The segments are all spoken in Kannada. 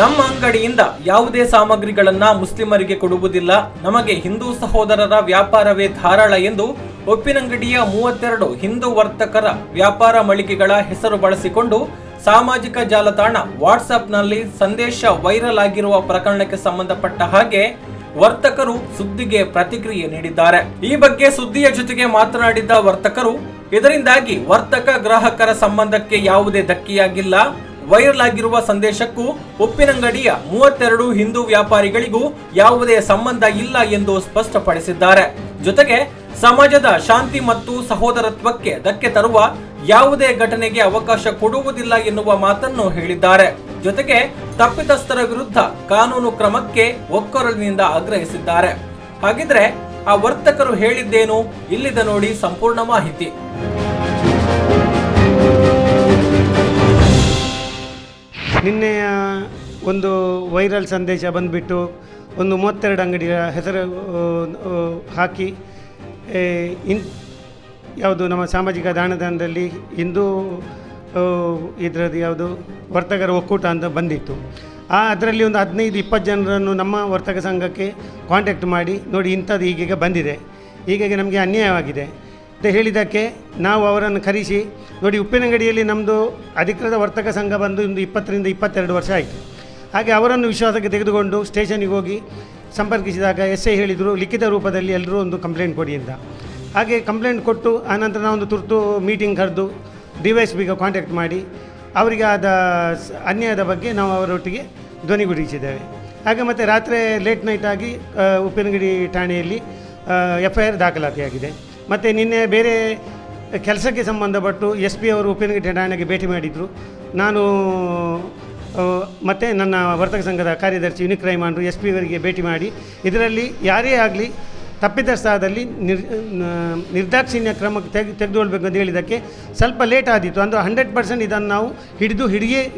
ನಮ್ಮ ಅಂಗಡಿಯಿಂದ ಯಾವುದೇ ಸಾಮಗ್ರಿಗಳನ್ನ ಮುಸ್ಲಿಮರಿಗೆ ಕೊಡುವುದಿಲ್ಲ, ನಮಗೆ ಹಿಂದೂ ಸಹೋದರರ ವ್ಯಾಪಾರವೇ ಧಾರಾಳ ಎಂದು ಉಪ್ಪಿನಂಗಡಿಯ 32 ಹಿಂದೂ ವರ್ತಕರ ವ್ಯಾಪಾರ ಮಳಿಗೆಗಳ ಹೆಸರು ಬಳಸಿಕೊಂಡು ಸಾಮಾಜಿಕ ಜಾಲತಾಣ ವಾಟ್ಸ್ಆಪ್ನಲ್ಲಿ ಸಂದೇಶ ವೈರಲ್ ಆಗಿರುವ ಪ್ರಕರಣಕ್ಕೆ ಸಂಬಂಧಪಟ್ಟ ಹಾಗೆ ವರ್ತಕರು ಸುದ್ದಿಗೆ ಪ್ರತಿಕ್ರಿಯೆ ನೀಡಿದ್ದಾರೆ. ಈ ಬಗ್ಗೆ ಸುದ್ದಿಯ ಜೊತೆಗೆ ಮಾತನಾಡಿದ ವರ್ತಕರು, ಇದರಿಂದಾಗಿ ವರ್ತಕ ಗ್ರಾಹಕರ ಸಂಬಂಧಕ್ಕೆ ಯಾವುದೇ ಧಕ್ಕೆಯಾಗಿಲ್ಲ. ವೈರಲ್ ಆಗಿರುವ ಸಂದೇಶಕ್ಕೂ ಉಪ್ಪಿನಂಗಡಿಯ 32 ಹಿಂದೂ ವ್ಯಾಪಾರಿಗಳಿಗೂ ಯಾವುದೇ ಸಂಬಂಧ ಇಲ್ಲ ಎಂದು ಸ್ಪಷ್ಟಪಡಿಸಿದ್ದಾರೆ. ಜೊತೆಗೆ ಸಮಾಜದ ಶಾಂತಿ ಮತ್ತು ಸಹೋದರತ್ವಕ್ಕೆ ಧಕ್ಕೆ ತರುವ ಯಾವುದೇ ಘಟನೆಗೆ ಅವಕಾಶ ಕೊಡುವುದಿಲ್ಲ ಎನ್ನುವ ಮಾತನ್ನು ಹೇಳಿದ್ದಾರೆ. ಜೊತೆಗೆ ತಪ್ಪಿತಸ್ಥರ ವಿರುದ್ಧ ಕಾನೂನು ಕ್ರಮಕ್ಕೆ ಒಕ್ಕೊರಲಿನಿಂದ ಆಗ್ರಹಿಸಿದ್ದಾರೆ. ಹಾಗಿದ್ರೆ ಆ ವರ್ತಕರು ಹೇಳಿದ್ದೇನು? ಇಲ್ಲಿದೆ ನೋಡಿ ಸಂಪೂರ್ಣ ಮಾಹಿತಿ. ನಿನ್ನೆಯ ಒಂದು ವೈರಲ್ ಸಂದೇಶ ಬಂದುಬಿಟ್ಟು ಒಂದು 32 ಅಂಗಡಿಯ ಹೆಸರು ಹಾಕಿ ಯಾವುದು ನಮ್ಮ ಸಾಮಾಜಿಕ ದಾನದಲ್ಲಿ ಹಿಂದೂ ಇದರದ್ದು ಯಾವುದು ವರ್ತಕರ ಒಕ್ಕೂಟ ಅಂತ ಬಂದಿತ್ತು. ಅದರಲ್ಲಿ ಒಂದು 15-20 ಜನರನ್ನು ನಮ್ಮ ವರ್ತಕ ಸಂಘಕ್ಕೆ ಕಾಂಟ್ಯಾಕ್ಟ್ ಮಾಡಿ, ನೋಡಿ ಇಂಥದ್ದು ಹೀಗೆ ಬಂದಿದೆ, ಹೀಗಾಗಿ ನಮಗೆ ಅನ್ಯಾಯವಾಗಿದೆ ಅಂತ ಹೇಳಿದ್ದಕ್ಕೆ ನಾವು ಅವರನ್ನು ಕರೆಸಿ, ನೋಡಿ ಉಪ್ಪಿನಂಗಡಿಯಲ್ಲಿ ನಮ್ಮದು ಅಧಿಕೃತ ವರ್ತಕ ಸಂಘ ಬಂದು ಒಂದು 20-22 ವರ್ಷ ಆಯಿತು. ಹಾಗೆ ಅವರನ್ನು ವಿಶ್ವಾಸಕ್ಕೆ ತೆಗೆದುಕೊಂಡು ಸ್ಟೇಷನಿಗೆ ಹೋಗಿ ಸಂಪರ್ಕಿಸಿದಾಗ SI ಹೇಳಿದರು, ಲಿಖಿತ ರೂಪದಲ್ಲಿ ಎಲ್ಲರೂ ಒಂದು ಕಂಪ್ಲೇಂಟ್ ಕೊಡಿ ಅಂತ. ಹಾಗೆ ಕಂಪ್ಲೇಂಟ್ ಕೊಟ್ಟು ಆನಂತರ ನಾವೊಂದು ತುರ್ತು ಮೀಟಿಂಗ್ ಕರೆದು DYSPಗೆ ಕಾಂಟ್ಯಾಕ್ಟ್ ಮಾಡಿ ಅವರಿಗೆ ಆದ ಅನ್ಯಾಯದ ಬಗ್ಗೆ ನಾವು ಅವರೊಟ್ಟಿಗೆ ಧ್ವನಿಗೂಡಿಸಿದ್ದೇವೆ. ಹಾಗೆ ಮತ್ತು ರಾತ್ರಿ ಲೇಟ್ ನೈಟ್ ಆಗಿ ಉಪ್ಪಿನಂಗಡಿ ಠಾಣೆಯಲ್ಲಿ FIR ದಾಖಲಾತಿಯಾಗಿದೆ. ಮತ್ತು ನಿನ್ನೆ ಬೇರೆ ಕೆಲಸಕ್ಕೆ ಸಂಬಂಧಪಟ್ಟು SP ಅವರು ಉಪ್ಪಿನಂಗಡಿ ಠಾಣೆಗೆ ಭೇಟಿ ಮಾಡಿದರು. ನಾನು ಮತ್ತು ನನ್ನ ವರ್ತಕ ಸಂಘದ ಕಾರ್ಯದರ್ಶಿ ಯುನಿಕ್ ರೈಮಾಂಡ್ರು SP ಅವರಿಗೆ ಭೇಟಿ ಮಾಡಿ ಇದರಲ್ಲಿ ಯಾರೇ ಆಗಲಿ ತಪ್ಪಿತಸ್ಥಾದಲ್ಲಿ ನಿರ್ದಾಕ್ಷಿಣ್ಯ ಕ್ರಮಕ್ಕೆ ತೆಗೆದುಕೊಳ್ಬೇಕು ಅಂತ ಹೇಳಿದ್ದಕ್ಕೆ ಸ್ವಲ್ಪ ಲೇಟ್ ಆದಿತ್ತು. ಅಂದರೆ 100% ಇದನ್ನು ನಾವು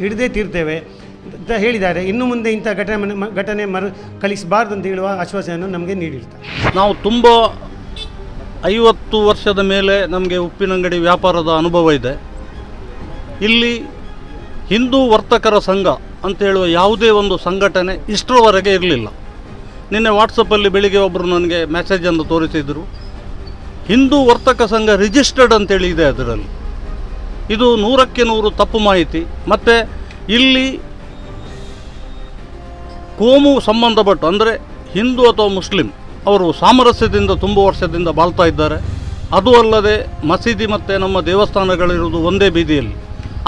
ಹಿಡಿದೇ ತೀರ್ತೇವೆ ಅಂತ ಹೇಳಿದ್ದಾರೆ. ಇನ್ನು ಮುಂದೆ ಇಂಥ ಘಟನೆ ಕಳಿಸಬಾರ್ದು ಅಂತ ಹೇಳುವ ಆಶ್ವಾಸನೆಯನ್ನು ನಮಗೆ ನೀಡಿರ್ತಾರೆ. ನಾವು ತುಂಬ 50 ವರ್ಷದ ಮೇಲೆ ನಮಗೆ ಉಪ್ಪಿನಂಗಡಿ ವ್ಯಾಪಾರದ ಅನುಭವ ಇದೆ. ಇಲ್ಲಿ ಹಿಂದೂ ವರ್ತಕರ ಸಂಘ ಅಂತ ಹೇಳುವ ಯಾವುದೇ ಒಂದು ಸಂಘಟನೆ ಇಷ್ಟರವರೆಗೆ ಇರಲಿಲ್ಲ. ನಿನ್ನೆ ವಾಟ್ಸಪ್ಪಲ್ಲಿ ಬೆಳಿಗ್ಗೆ ಒಬ್ಬರು ನನಗೆ ಮೆಸೇಜನ್ನು ತೋರಿಸಿದರು, ಹಿಂದೂ ವರ್ತಕ ಸಂಘ ರಿಜಿಸ್ಟರ್ಡ್ ಅಂತೇಳಿ ಇದೆ ಅದರಲ್ಲಿ. ಇದು 100ಕ್ಕೆ 100 ತಪ್ಪು ಮಾಹಿತಿ. ಮತ್ತು ಇಲ್ಲಿ ಕೋಮು ಸಂಬಂಧಪಟ್ಟು ಅಂದರೆ ಹಿಂದೂ ಅಥವಾ ಮುಸ್ಲಿಂ ಅವರು ಸಾಮರಸ್ಯದಿಂದ ತುಂಬ ವರ್ಷದಿಂದ ಬಾಳ್ತಾ ಇದ್ದಾರೆ. ಅದು ಅಲ್ಲದೆ ಮಸೀದಿ ಮತ್ತು ನಮ್ಮ ದೇವಸ್ಥಾನಗಳಿರುವುದು ಒಂದೇ ಬೀದಿಯಲ್ಲಿ.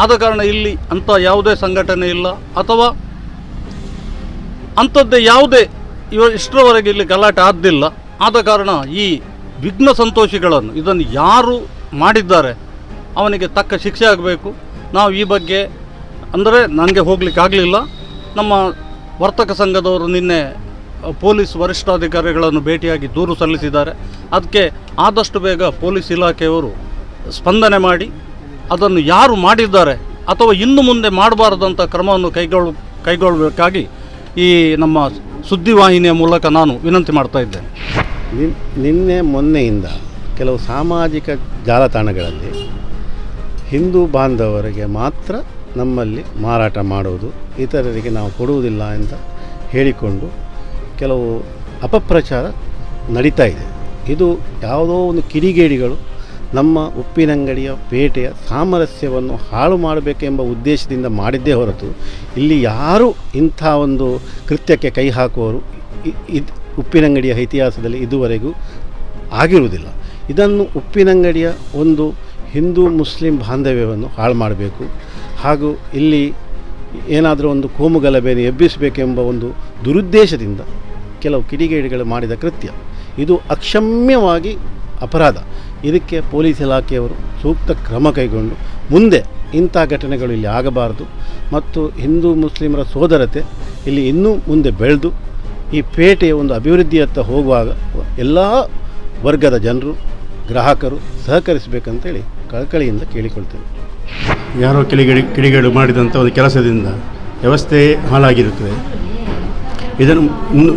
ಆದ ಕಾರಣ ಇಲ್ಲಿ ಅಂಥ ಯಾವುದೇ ಸಂಘಟನೆ ಇಲ್ಲ ಅಥವಾ ಅಂಥದ್ದೇ ಯಾವುದೇ ಇಷ್ಟರವರೆಗೆ ಇಲ್ಲಿ ಗಲಾಟೆ ಆದ್ದಿಲ್ಲ. ಆದ ಕಾರಣ ಈ ವಿಘ್ನ ಸಂತೋಷಿಗಳನ್ನು ಇದನ್ನು ಯಾರು ಮಾಡಿದ್ದಾರೆ ಅವನಿಗೆ ತಕ್ಕ ಶಿಕ್ಷೆ ಆಗಬೇಕು. ನಾವು ಈ ಬಗ್ಗೆ ಅಂದರೆ ನನಗೆ ಹೋಗಲಿಕ್ಕಾಗಲಿಲ್ಲ. ನಮ್ಮ ವರ್ತಕ ಸಂಘದವರು ನಿನ್ನೆ ಪೊಲೀಸ್ ವರಿಷ್ಠಾಧಿಕಾರಿಗಳನ್ನು ಭೇಟಿಯಾಗಿ ದೂರು ಸಲ್ಲಿಸಿದ್ದಾರೆ. ಅದಕ್ಕೆ ಆದಷ್ಟು ಬೇಗ ಪೊಲೀಸ್ ಇಲಾಖೆಯವರು ಸ್ಪಂದನೆ ಮಾಡಿ ಅದನ್ನು ಯಾರು ಮಾಡಿದ್ದಾರೆ ಅಥವಾ ಇನ್ನು ಮುಂದೆ ಮಾಡಬಾರದಂಥ ಕ್ರಮವನ್ನು ಕೈಗೊಳ್ಳಬೇಕಾಗಿ ಈ ನಮ್ಮ ಸುದ್ದಿವಾಹಿನಿಯ ಮೂಲಕ ನಾನು ವಿನಂತಿ ಮಾಡ್ತಾ ಇದ್ದೇನೆ. ನಿನ್ನೆ ಮೊನ್ನೆಯಿಂದ ಕೆಲವು ಸಾಮಾಜಿಕ ಜಾಲತಾಣಗಳಲ್ಲಿ ಹಿಂದೂ ಬಾಂಧವರಿಗೆ ಮಾತ್ರ ನಮ್ಮಲ್ಲಿ ಮಾರಾಟ ಮಾಡುವುದು, ಇತರರಿಗೆ ನಾವು ಕೊಡುವುದಿಲ್ಲ ಅಂತ ಹೇಳಿಕೊಂಡು ಕೆಲವು ಅಪಪ್ರಚಾರ ನಡೀತಾ ಇದೆ. ಇದು ಯಾವುದೋ ಒಂದು ಕಿಡಿಗೇಡಿಗಳು ನಮ್ಮ ಉಪ್ಪಿನಂಗಡಿಯ ಪೇಟೆಯ ಸಾಮರಸ್ಯವನ್ನು ಹಾಳು ಮಾಡಬೇಕೆಂಬ ಉದ್ದೇಶದಿಂದ ಮಾಡಿದ್ದೇ ಹೊರತು ಇಲ್ಲಿ ಯಾರೂ ಇಂಥ ಒಂದು ಕೃತ್ಯಕ್ಕೆ ಕೈ ಹಾಕುವವರು ಉಪ್ಪಿನಂಗಡಿಯ ಇತಿಹಾಸದಲ್ಲಿ ಇದುವರೆಗೂ ಆಗಿರುವುದಿಲ್ಲ. ಇದನ್ನು ಉಪ್ಪಿನಂಗಡಿಯ ಒಂದು ಹಿಂದೂ ಮುಸ್ಲಿಂ ಬಾಂಧವ್ಯವನ್ನು ಹಾಳು ಮಾಡಬೇಕು ಹಾಗೂ ಇಲ್ಲಿ ಏನಾದರೂ ಒಂದು ಕೋಮು ಗಲಭೆಯನ್ನು ಎಬ್ಬಿಸಬೇಕೆಂಬ ಒಂದು ದುರುದ್ದೇಶದಿಂದ ಕೆಲವು ಕಿಡಿಗೇಡಿಗಳು ಮಾಡಿದ ಕೃತ್ಯ. ಇದು ಅಕ್ಷಮ್ಯವಾಗಿ ಅಪರಾಧ. ಇದಕ್ಕೆ ಪೊಲೀಸ್ ಇಲಾಖೆಯವರು ಸೂಕ್ತ ಕ್ರಮ ಕೈಗೊಂಡು ಮುಂದೆ ಇಂಥ ಘಟನೆಗಳು ಇಲ್ಲಿ ಆಗಬಾರದು ಮತ್ತು ಹಿಂದೂ ಮುಸ್ಲಿಮರ ಸೋದರತೆ ಇಲ್ಲಿ ಇನ್ನೂ ಮುಂದೆ ಬೆಳೆದು ಈ ಪೇಟೆಯ ಒಂದು ಅಭಿವೃದ್ಧಿಯತ್ತ ಹೋಗುವಾಗ ಎಲ್ಲ ವರ್ಗದ ಜನರು ಗ್ರಾಹಕರು ಸಹಕರಿಸಬೇಕಂತೇಳಿ ಕಳಕಳಿಯಿಂದ ಕೇಳಿಕೊಳ್ತೇವೆ. ಯಾರೋ ಕಿಡಿಗೇಡು ಮಾಡಿದಂಥ ಒಂದು ಕೆಲಸದಿಂದ ವ್ಯವಸ್ಥೆ ಹಾಳಾಗಿರುತ್ತದೆ. ಇದನ್ನು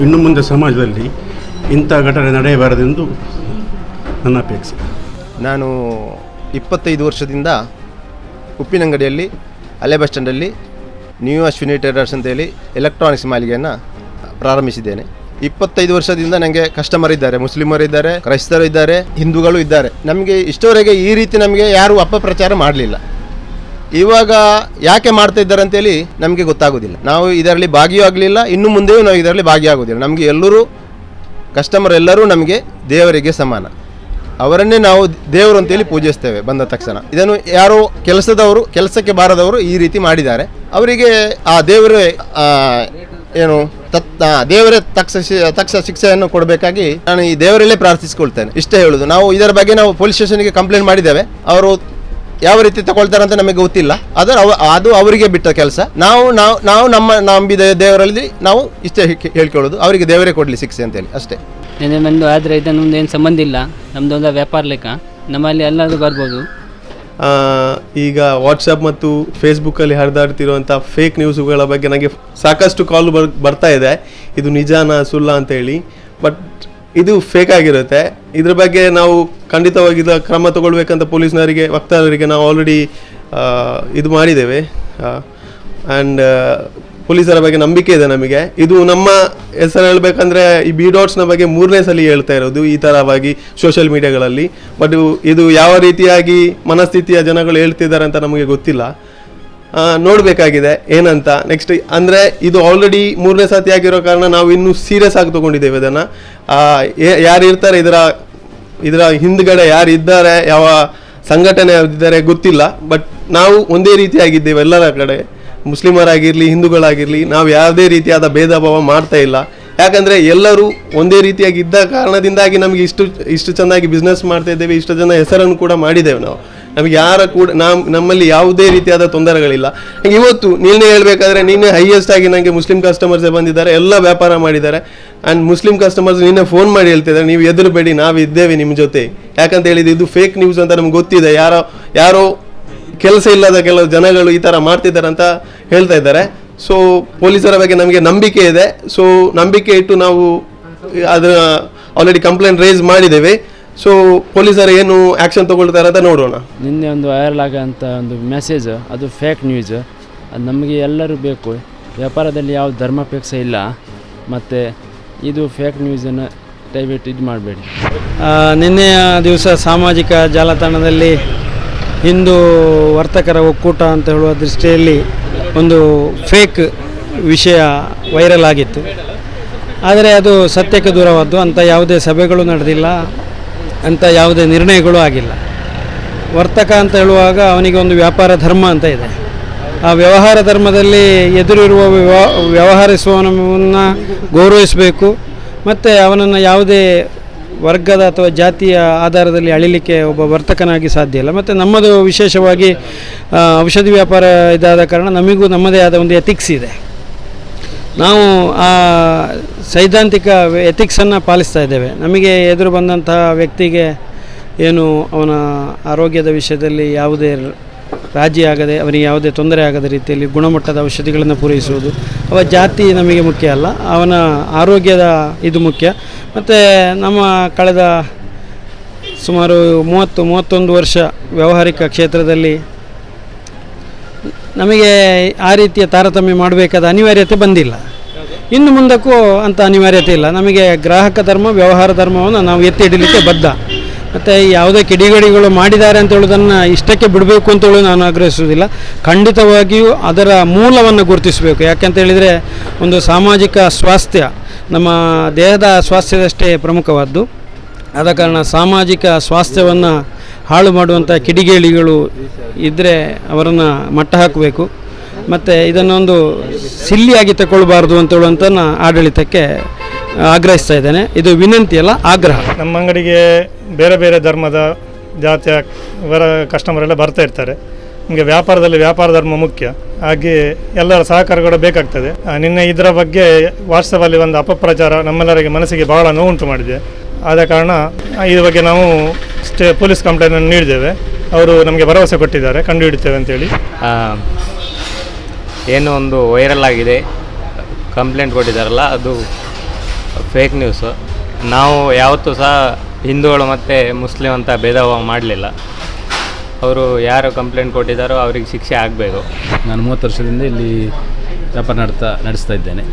ಇನ್ನು ಮುಂದೆ ಸಮಾಜದಲ್ಲಿ ಇಂಥ ಘಟನೆ ನಡೆಯಬಾರದೆಂದು ನನ್ನ ಅಪೇಕ್ಷೆ. ನಾನು 25 ವರ್ಷದಿಂದ ಉಪ್ಪಿನಂಗಡಿಯಲ್ಲಿ ಹಳೆ ಬಸ್ ಸ್ಟ್ಯಾಂಡಲ್ಲಿ ನ್ಯೂ ಅಶ್ವಿನಿ ಟ್ರೇಡರ್ಸ್ ಅಂತೇಳಿ ಎಲೆಕ್ಟ್ರಾನಿಕ್ಸ್ ಮಳಿಗೆಯನ್ನು ಪ್ರಾರಂಭಿಸಿದ್ದೇನೆ. 25 ವರ್ಷದಿಂದ ನನಗೆ ಕಸ್ಟಮರ್ ಇದ್ದಾರೆ, ಮುಸ್ಲಿಮರು ಇದ್ದಾರೆ, ಕ್ರೈಸ್ತರು ಇದ್ದಾರೆ, ಹಿಂದೂಗಳು ಇದ್ದಾರೆ. ನಮಗೆ ಇಷ್ಟವರೆಗೆ ಈ ರೀತಿ ನಮಗೆ ಯಾರೂ ಅಪಪ್ರಚಾರ ಮಾಡಲಿಲ್ಲ. ಇವಾಗ ಯಾಕೆ ಮಾಡ್ತಾ ಇದ್ದಾರೆ ಅಂತೇಳಿ ನಮಗೆ ಗೊತ್ತಾಗೋದಿಲ್ಲ. ನಾವು ಇದರಲ್ಲಿ ಭಾಗಿಯೂ ಆಗಲಿಲ್ಲ, ಇನ್ನು ಮುಂದೆಯೂ ನಾವು ಇದರಲ್ಲಿ ಭಾಗಿಯಾಗೋದಿಲ್ಲ. ನಮಗೆ ಎಲ್ಲರೂ ಕಸ್ಟಮರ್ ಎಲ್ಲರೂ ನಮಗೆ ದೇವರಿಗೆ ಸಮಾನ, ಅವರನ್ನೇ ನಾವು ದೇವರು ಅಂತೇಳಿ ಪೂಜಿಸ್ತೇವೆ ಬಂದ ತಕ್ಷಣ. ಇದನ್ನು ಯಾರೋ ಕೆಲಸಕ್ಕೆ ಬಾರದವರು ಈ ರೀತಿ ಮಾಡಿದ್ದಾರೆ, ಅವರಿಗೆ ಆ ದೇವರೇ ದೇವರೇ ತಕ್ಷ ಶಿಕ್ಷೆಯನ್ನು ಕೊಡಬೇಕಾಗಿ ನಾನು ಈ ದೇವರಲ್ಲೇ ಪ್ರಾರ್ಥಿಸಿಕೊಳ್ತೇನೆ. ಇಷ್ಟೇ ಹೇಳುದು. ನಾವು ಇದರ ಬಗ್ಗೆ ನಾವು ಪೊಲೀಸ್ ಸ್ಟೇಷನ್ಗೆ ಕಂಪ್ಲೇಂಟ್ ಮಾಡಿದ್ದೇವೆ. ಅವರು ಯಾವ ರೀತಿ ತಗೊಳ್ತಾರೆ ಅಂತ ನಮಗೆ ಗೊತ್ತಿಲ್ಲ, ಅದು ಅವರಿಗೆ ಬಿಟ್ಟ ಕೆಲಸ. ನಾವು ನಮ್ಮ ನಂಬಿದ ದೇವರಲ್ಲಿ ನಾವು ಇಷ್ಟೇ ಹೇಳ್ಕೊಳ್ಳೋದು, ಅವರಿಗೆ ದೇವರೇ ಕೊಡಲಿ ಶಿಕ್ಷೆ ಅಂತೇಳಿ ಅಷ್ಟೇ. ನೆನೆ ಬಂದು ಆದರೆ ಇದನ್ನೊಂದು ಏನು ಸಂಬಂಧ ಇಲ್ಲ, ನಮ್ಮದೊಂದು ವ್ಯಾಪಾರ ಲೆಕ್ಕ, ನಮ್ಮಲ್ಲಿ ಎಲ್ಲರೂ ಬರ್ಬೋದು. ಈಗ ವಾಟ್ಸಪ್ ಮತ್ತು ಫೇಸ್ಬುಕ್ಕಲ್ಲಿ ಹರಿದಾಡ್ತಿರುವಂಥ ಫೇಕ್ ನ್ಯೂಸುಗಳ ಬಗ್ಗೆ ನನಗೆ ಸಾಕಷ್ಟು ಕಾಲ್ ಬರ್ತಾ ಇದೆ, ಇದು ನಿಜಾನ ಸುಳ್ಳ ಅಂತೇಳಿ. ಬಟ್ ಇದು ಫೇಕ್ ಆಗಿರುತ್ತೆ. ಇದ್ರ ಬಗ್ಗೆ ನಾವು ಖಂಡಿತವಾಗಿ ಕ್ರಮ ತಗೊಳ್ಬೇಕಂತ ಪೊಲೀಸ್ನವರಿಗೆ ವಕ್ತಾರರಿಗೆ ನಾವು ಆಲ್ರೆಡಿ ಇದು ಮಾಡಿದ್ದೇವೆ. ಆ್ಯಂಡ್ ಪೊಲೀಸರ ಬಗ್ಗೆ ನಂಬಿಕೆ ಇದೆ ನಮಗೆ. ಇದು ನಮ್ಮ ಹೆಸರು ಹೇಳಬೇಕಂದ್ರೆ ಈ B.Dotsನ ಬಗ್ಗೆ 3ನೇ ಸಲ ಹೇಳ್ತಾ ಇರೋದು ಈ ಥರವಾಗಿ ಸೋಷಿಯಲ್ ಮೀಡಿಯಾಗಳಲ್ಲಿ. ಬಟ್ ಇದು ಯಾವ ರೀತಿಯಾಗಿ ಮನಸ್ಥಿತಿಯ ಜನಗಳು ಹೇಳ್ತಿದ್ದಾರೆ ಅಂತ ನಮಗೆ ಗೊತ್ತಿಲ್ಲ, ನೋಡಬೇಕಾಗಿದೆ ಏನಂತ. ನೆಕ್ಸ್ಟ್ ಅಂದರೆ ಇದು ಆಲ್ರೆಡಿ 3ನೇ ಸತಿ ಆಗಿರೋ ಕಾರಣ ನಾವು ಇನ್ನೂ ಸೀರಿಯಸ್ ಆಗಿ ತೊಗೊಂಡಿದ್ದೇವೆ ಇದನ್ನು. ಯಾರು ಇರ್ತಾರೆ ಇದರ ಹಿಂದ್ಗಡೆ ಯಾರು ಇದ್ದಾರೆ, ಯಾವ ಸಂಘಟನೆ ಯಾವ್ದಿದ್ದಾರೆ ಗೊತ್ತಿಲ್ಲ. ಬಟ್ ನಾವು ಒಂದೇ ರೀತಿಯಾಗಿದ್ದೇವೆ ಎಲ್ಲರ ಕಡೆ, ಮುಸ್ಲಿಮರಾಗಿರಲಿ ಹಿಂದೂಗಳಾಗಿರಲಿ, ನಾವು ಯಾವುದೇ ರೀತಿಯಾದ ಭೇದ ಭಾವ ಮಾಡ್ತಾ ಇಲ್ಲ. ಯಾಕಂದರೆ ಎಲ್ಲರೂ ಒಂದೇ ರೀತಿಯಾಗಿ ಇದ್ದ ಕಾರಣದಿಂದಾಗಿ ನಮಗೆ ಇಷ್ಟು ಚೆನ್ನಾಗಿ ಬಿಸ್ನೆಸ್ ಮಾಡ್ತಾ ಇದ್ದೇವೆ, ಇಷ್ಟು ಜನ ಹೆಸರನ್ನು ಕೂಡ ಮಾಡಿದ್ದೇವೆ ನಾವು. ನಮಗೆ ಯಾರ ಕೂಡ ನಮ್ಮಲ್ಲಿ ಯಾವುದೇ ರೀತಿಯಾದ ತೊಂದರೆಗಳಿಲ್ಲ. ಇವತ್ತು ನೀನೇ ಹೇಳಬೇಕಾದ್ರೆ ನಿನ್ನೆ ಹೈಯೆಸ್ಟ್ ಆಗಿ ನನಗೆ ಮುಸ್ಲಿಂ ಕಸ್ಟಮರ್ಸೇ ಬಂದಿದ್ದಾರೆ, ಎಲ್ಲ ವ್ಯಾಪಾರ ಮಾಡಿದ್ದಾರೆ. ಆ್ಯಂಡ್ ಮುಸ್ಲಿಂ ಕಸ್ಟಮರ್ಸ್ ನಿನ್ನೆ ಫೋನ್ ಮಾಡಿ ಹೇಳ್ತಿದ್ದಾರೆ, ನೀವು ಹೆದರಬೇಡಿ, ನಾವು ಇದ್ದೇವೆ ನಿಮ್ಮ ಜೊತೆ. ಯಾಕಂತ ಹೇಳಿದ್ದು ಇದು ಫೇಕ್ ನ್ಯೂಸ್ ಅಂತ ನಮ್ಗೆ ಗೊತ್ತಿದೆ. ಯಾರೋ ಕೆಲಸ ಇಲ್ಲದ ಕೆಲವು ಜನಗಳು ಈ ಥರ ಮಾಡ್ತಿದ್ದಾರೆ ಅಂತ ಹೇಳ್ತಾ ಇದ್ದಾರೆ. ಸೊ ಪೊಲೀಸರ ಬಗ್ಗೆ ನಮಗೆ ನಂಬಿಕೆ ಇದೆ. ಸೊ ನಂಬಿಕೆ ಇಟ್ಟು ನಾವು ಅದರ ಆಲ್ರೆಡಿ ಕಂಪ್ಲೇಂಟ್ ರೇಸ್ ಮಾಡಿದ್ದೇವೆ. ಸೊ ಪೊಲೀಸರು ಏನು ಆ್ಯಕ್ಷನ್ ತಗೊಳ್ತಾರೆ ಅಂತ ನೋಡೋಣ. ನಿನ್ನೆ ಒಂದು ವೈರಲ್ ಆಗೋಂಥ ಒಂದು ಮೆಸೇಜ್, ಅದು ಫೇಕ್ ನ್ಯೂಸ್. ಅದು ನಮಗೆ ಎಲ್ಲರೂ ಬೇಕು. ವ್ಯಾಪಾರದಲ್ಲಿ ಯಾವ ಧರ್ಮಾಪೇಕ್ಷೆ ಇಲ್ಲ. ಮತ್ತು ಇದು ಫೇಕ್ ನ್ಯೂಸನ್ನು ದಯವಿಟ್ಟು ಇದು ಮಾಡಬೇಡಿ. ನಿನ್ನೆಯ ದಿವಸ ಸಾಮಾಜಿಕ ಜಾಲತಾಣದಲ್ಲಿ ಹಿಂದೂ ವರ್ತಕರ ಒಕ್ಕೂಟ ಅಂತ ಹೇಳುವ ದೃಷ್ಟಿಯಲ್ಲಿ ಒಂದು ಫೇಕ್ ವಿಷಯ ವೈರಲ್ ಆಗಿತ್ತು. ಆದರೆ ಅದು ಸತ್ಯಕ್ಕೆ ದೂರವಾದ್ದು. ಅಂಥ ಯಾವುದೇ ಸಭೆಗಳು ನಡೆದಿಲ್ಲ, ಅಂಥ ಯಾವುದೇ ನಿರ್ಣಯಗಳು ಆಗಿಲ್ಲ. ವರ್ತಕ ಅಂತ ಹೇಳುವಾಗ ಅವನಿಗೆ ಒಂದು ವ್ಯಾಪಾರ ಧರ್ಮ ಅಂತ ಇದೆ. ಆ ವ್ಯವಹಾರ ಧರ್ಮದಲ್ಲಿ ಎದುರಿರುವ ವ್ಯವಹರಿಸುವವನನ್ನು ಗೌರವಿಸಬೇಕು. ಮತ್ತು ಅವನನ್ನು ಯಾವುದೇ ವರ್ಗದ ಅಥವಾ ಜಾತಿಯ ಆಧಾರದಲ್ಲಿ ಅಳಿಲಿಕ್ಕೆ ಒಬ್ಬ ವರ್ತಕನಾಗಿ ಸಾಧ್ಯ ಇಲ್ಲ. ಮತ್ತು ನಮ್ಮದು ವಿಶೇಷವಾಗಿ ಔಷಧಿ ವ್ಯಾಪಾರ ಇದಾದ ಕಾರಣ ನಮಗೂ ನಮ್ಮದೇ ಆದ ಒಂದು ಎಥಿಕ್ಸ್ ಇದೆ. ನಾವು ಆ ಸೈದ್ಧಾಂತಿಕ ಎಥಿಕ್ಸನ್ನು ಪಾಲಿಸ್ತಾ ಇದ್ದೇವೆ. ನಮಗೆ ಎದುರು ಬಂದಂತಹ ವ್ಯಕ್ತಿಗೆ ಏನು ಅವನ ಆರೋಗ್ಯದ ವಿಷಯದಲ್ಲಿ ಯಾವುದೇ ರಾಜಿ ಆಗದೆ, ಅವನಿಗೆ ಯಾವುದೇ ತೊಂದರೆ ಆಗದ ರೀತಿಯಲ್ಲಿ ಗುಣಮಟ್ಟದ ಔಷಧಿಗಳನ್ನು ಪೂರೈಸುವುದು. ಅವ ಜಾತಿ ನಮಗೆ ಮುಖ್ಯ ಅಲ್ಲ, ಅವನ ಆರೋಗ್ಯದ ಇದು ಮುಖ್ಯ. ಮತ್ತು ನಮ್ಮ ಕಳೆದ ಸುಮಾರು 30-31 ವರ್ಷ ವ್ಯಾವಹಾರಿಕ ಕ್ಷೇತ್ರದಲ್ಲಿ ನಮಗೆ ಆ ರೀತಿಯ ತಾರತಮ್ಯ ಮಾಡಬೇಕಾದ ಅನಿವಾರ್ಯತೆ ಬಂದಿಲ್ಲ. ಇನ್ನು ಮುಂದಕ್ಕೂ ಅಂಥ ಅನಿವಾರ್ಯತೆ ಇಲ್ಲ. ನಮಗೆ ಗ್ರಾಹಕ ಧರ್ಮ, ವ್ಯವಹಾರ ಧರ್ಮವನ್ನು ನಾವು ಎತ್ತಿ ಹಿಡಲಿಕ್ಕೆ ಬದ್ಧ. ಮತ್ತು ಯಾವುದೇ ಕಿಡಿಗೇಡಿಗಳು ಮಾಡಿದ್ದಾರೆ ಅಂತ ಹೇಳೋದನ್ನು ಇಷ್ಟಕ್ಕೆ ಬಿಡಬೇಕು ಅಂತೇಳಿ ನಾನು ಆಗ್ರಹಿಸುವುದಿಲ್ಲ. ಖಂಡಿತವಾಗಿಯೂ ಅದರ ಮೂಲವನ್ನು ಗುರುತಿಸಬೇಕು. ಯಾಕೆಂತ ಹೇಳಿದರೆ ಒಂದು ಸಾಮಾಜಿಕ ಸ್ವಾಸ್ಥ್ಯ ನಮ್ಮ ದೇಹದ ಸ್ವಾಸ್ಥ್ಯದಷ್ಟೇ ಪ್ರಮುಖವಾದ್ದು. ಆದ ಕಾರಣ ಸಾಮಾಜಿಕ ಸ್ವಾಸ್ಥ್ಯವನ್ನು ಹಾಳು ಮಾಡುವಂಥ ಕಿಡಿಗೇಡಿಗಳು ಇದ್ದರೆ ಅವರನ್ನು ಮಟ್ಟ ಹಾಕಬೇಕು. ಮತ್ತು ಇದನ್ನೊಂದು ಸಿಲ್ಲಿಯಾಗಿ ತಗೊಳ್ಬಾರ್ದು ಅಂತೇಳುವಂಥ ಆಡಳಿತಕ್ಕೆ ಆಗ್ರಹಿಸ್ತಾ ಇದ್ದೇನೆ. ಇದು ವಿನಂತಿ ಅಲ್ಲ, ಆಗ್ರಹ. ನಮ್ಮ ಅಂಗಡಿಗೆ ಬೇರೆ ಬೇರೆ ಧರ್ಮದ ಜಾತಿಯ ಕಸ್ಟಮರೆಲ್ಲ ಬರ್ತಾ ಇರ್ತಾರೆ. ನಮಗೆ ವ್ಯಾಪಾರದಲ್ಲಿ ವ್ಯಾಪಾರ ಧರ್ಮ ಮುಖ್ಯ, ಹಾಗೆ ಎಲ್ಲರ ಸಹಕಾರ ಕೂಡ ಬೇಕಾಗ್ತದೆ. ನಿನ್ನೆ ಇದರ ಬಗ್ಗೆ ವಾಟ್ಸಪ್ಪಲ್ಲಿ ಒಂದು ಅಪಪ್ರಚಾರ ನಮ್ಮೆಲ್ಲರಿಗೆ ಮನಸ್ಸಿಗೆ ಬಹಳ ನೋವುಂಟು ಮಾಡಿದೆ. ಆದ ಕಾರಣ ಇದ್ರ ಬಗ್ಗೆ ನಾವು ಪೊಲೀಸ್ ಕಂಪ್ಲೇಂಟನ್ನು ನೀಡಿದ್ದೇವೆ. ಅವರು ನಮಗೆ ಭರವಸೆ ಕೊಟ್ಟಿದ್ದಾರೆ, ಕಂಡುಹಿಡಿತೇವೆ ಅಂತೇಳಿ. ಏನು ಒಂದು ವೈರಲ್ ಆಗಿದೆ, ಕಂಪ್ಲೇಂಟ್ ಕೊಟ್ಟಿದ್ದಾರಲ್ಲ, ಅದು ಫೇಕ್ ನ್ಯೂಸು. ನಾವು ಯಾವತ್ತೂ ಸಹ ಹಿಂದೂಗಳು ಮತ್ತು ಮುಸ್ಲಿಂ ಅಂತ ಭೇದ ಭಾವ ಮಾಡಲಿಲ್ಲ. ಅವರು ಯಾರು ಕಂಪ್ಲೇಂಟ್ ಕೊಟ್ಟಿದ್ದಾರೋ ಅವ್ರಿಗೆ ಶಿಕ್ಷೆ ಆಗಬೇಕು. ನಾನು 30 ವರ್ಷದಿಂದ ಇಲ್ಲಿ ವ್ಯಾಪಾರ ನಡೆಸ್ತಾ ಇದ್ದೇನೆ.